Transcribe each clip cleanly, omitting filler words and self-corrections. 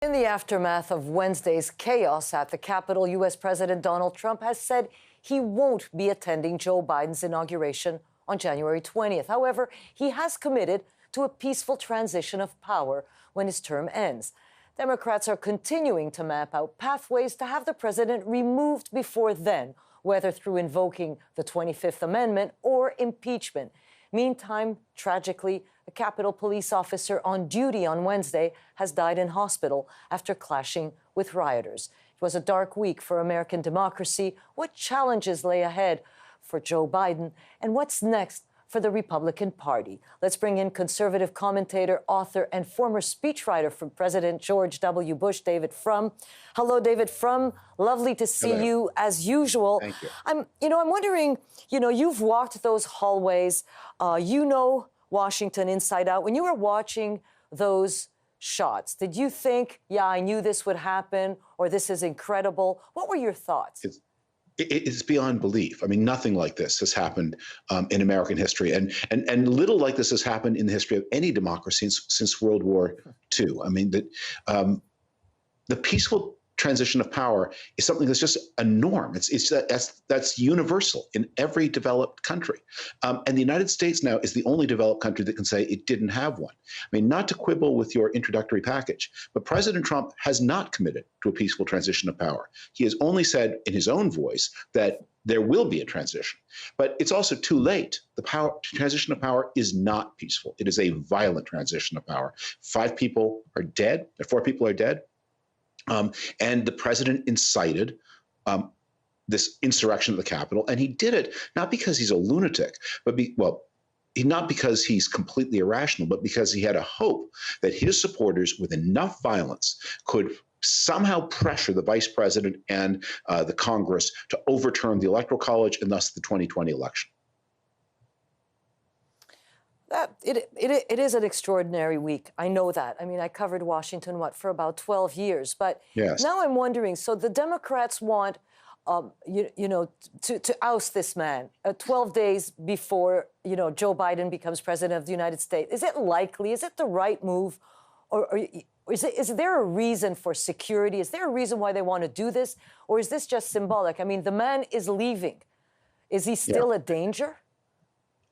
In the aftermath of Wednesday's chaos at the Capitol, U.S. President Donald Trump has said he won't be attending Joe Biden's inauguration on January 20th. However, he has committed to a peaceful transition of power when his term ends. Democrats are continuing to map out pathways to have the president removed before then, whether through invoking the 25th Amendment or impeachment. Meantime, tragically, a Capitol police officer on duty on Wednesday has died in hospital after clashing with rioters. It was a dark week for American democracy. What challenges lay ahead for Joe Biden, and what's next for the Republican Party? Let's bring in conservative commentator, author, and former speechwriter for President George W. Bush, David Frum. Hello, David Frum. Lovely to see you as usual. Thank you. I'm wondering, you've walked those hallways. Washington inside out. When you were watching those shots, did you think, yeah, I knew this would happen, or this is incredible? What were your thoughts? It's beyond belief. I mean, nothing like this has happened in American history, and little like this has happened in the history of any democracy since World War II. I mean, the peaceful transition of power is something that's just a norm. That's universal in every developed country, and the United States now is the only developed country that can say it didn't have one. I mean, not to quibble with your introductory package, but President Trump has not committed to a peaceful transition of power. He has only said in his own voice that there will be a transition, but it's also too late. The transition of power is not peaceful. It is a violent transition of power. 5 people are dead, or 4 people are dead. And the president incited this insurrection at the Capitol, and he did it not because he's a lunatic, but not because he's completely irrational, but because he had a hope that his supporters, with enough violence, could somehow pressure the vice president and the Congress to overturn the Electoral College and thus the 2020 election. It is an extraordinary week. I know that. I mean, I covered Washington, for about 12 years. But yes. Now I'm wondering, so the Democrats want, to oust this man 12 days before, Joe Biden becomes president of the United States. Is it likely? Is it the right move? Or is there a reason for security? Is there a reason why they want to do this? Or is this just symbolic? I mean, the man is leaving. Is he still a danger?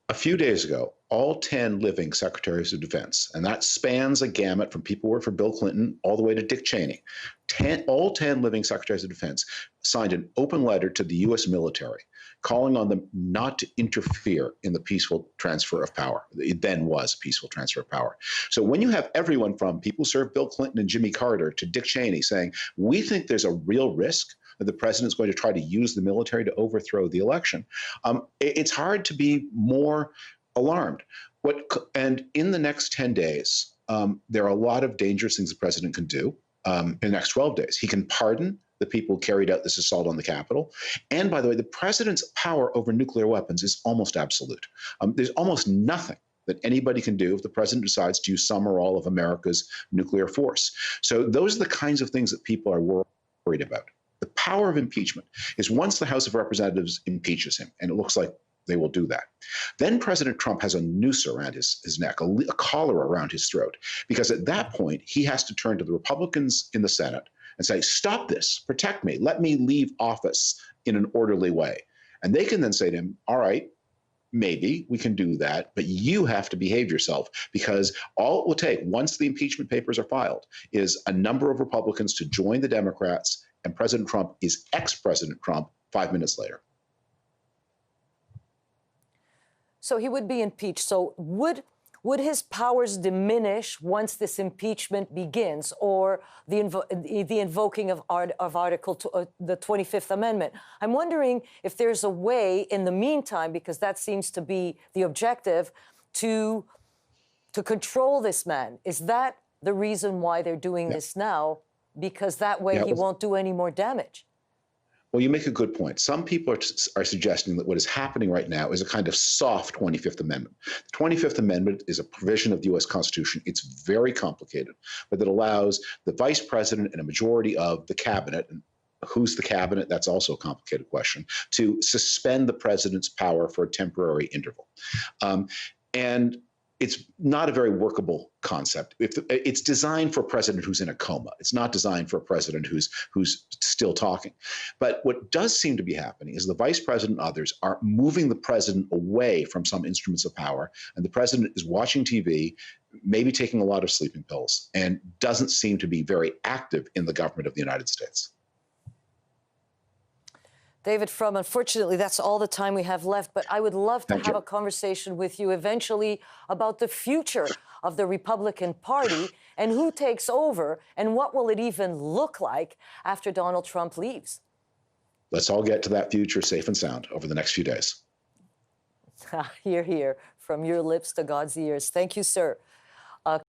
A few days ago, all 10 living secretaries of defense, and that spans a gamut from people who worked for Bill Clinton all the way to Dick Cheney, all 10 living secretaries of defense signed an open letter to the U.S. military calling on them not to interfere in the peaceful transfer of power. It then was peaceful transfer of power. So when you have everyone from people who served Bill Clinton and Jimmy Carter to Dick Cheney saying, we think there's a real risk that the president's going to try to use the military to overthrow the election, it's hard to be more alarmed. And in the next 10 days, there are a lot of dangerous things the president can do in the next 12 days. He can pardon the people who carried out this assault on the Capitol. And by the way, the president's power over nuclear weapons is almost absolute. There's almost nothing that anybody can do if the president decides to use some or all of America's nuclear force. So those are the kinds of things that people are worried about. The power of impeachment is once the House of Representatives impeaches him, and it looks like they will do that, then President Trump has a noose around his neck, a collar around his throat, because at that point, he has to turn to the Republicans in the Senate and say, stop this, protect me, let me leave office in an orderly way. And they can then say to him, all right, maybe we can do that, but you have to behave yourself, because all it will take once the impeachment papers are filed is a number of Republicans to join the Democrats, and President Trump is ex-President Trump 5 minutes later. So he would be impeached. So would his powers diminish once this impeachment begins, or the invoking of Article the 25th Amendment? I'm wondering if there's a way in the meantime, because that seems to be the objective, to control this man. Is that the reason why they're doing this now? Because that way he won't do any more damage. Well, you make a good point. Some people are suggesting that what is happening right now is a kind of soft 25th Amendment. The 25th Amendment is a provision of the U.S. Constitution. It's very complicated, but it allows the vice president and a majority of the cabinet, and who's the cabinet, that's also a complicated question, to suspend the president's power for a temporary interval. And it's not a very workable concept. It's designed for a president who's in a coma. It's not designed for a president who's still talking. But what does seem to be happening is the vice president and others are moving the president away from some instruments of power, and the president is watching TV, maybe taking a lot of sleeping pills, and doesn't seem to be very active in the government of the United States. David Frum, unfortunately, that's all the time we have left, but I would love to have a conversation with you eventually about the future of the Republican Party and who takes over and what will it even look like after Donald Trump leaves. Let's all get to that future safe and sound over the next few days. Hear, hear, from your lips to God's ears. Thank you, sir.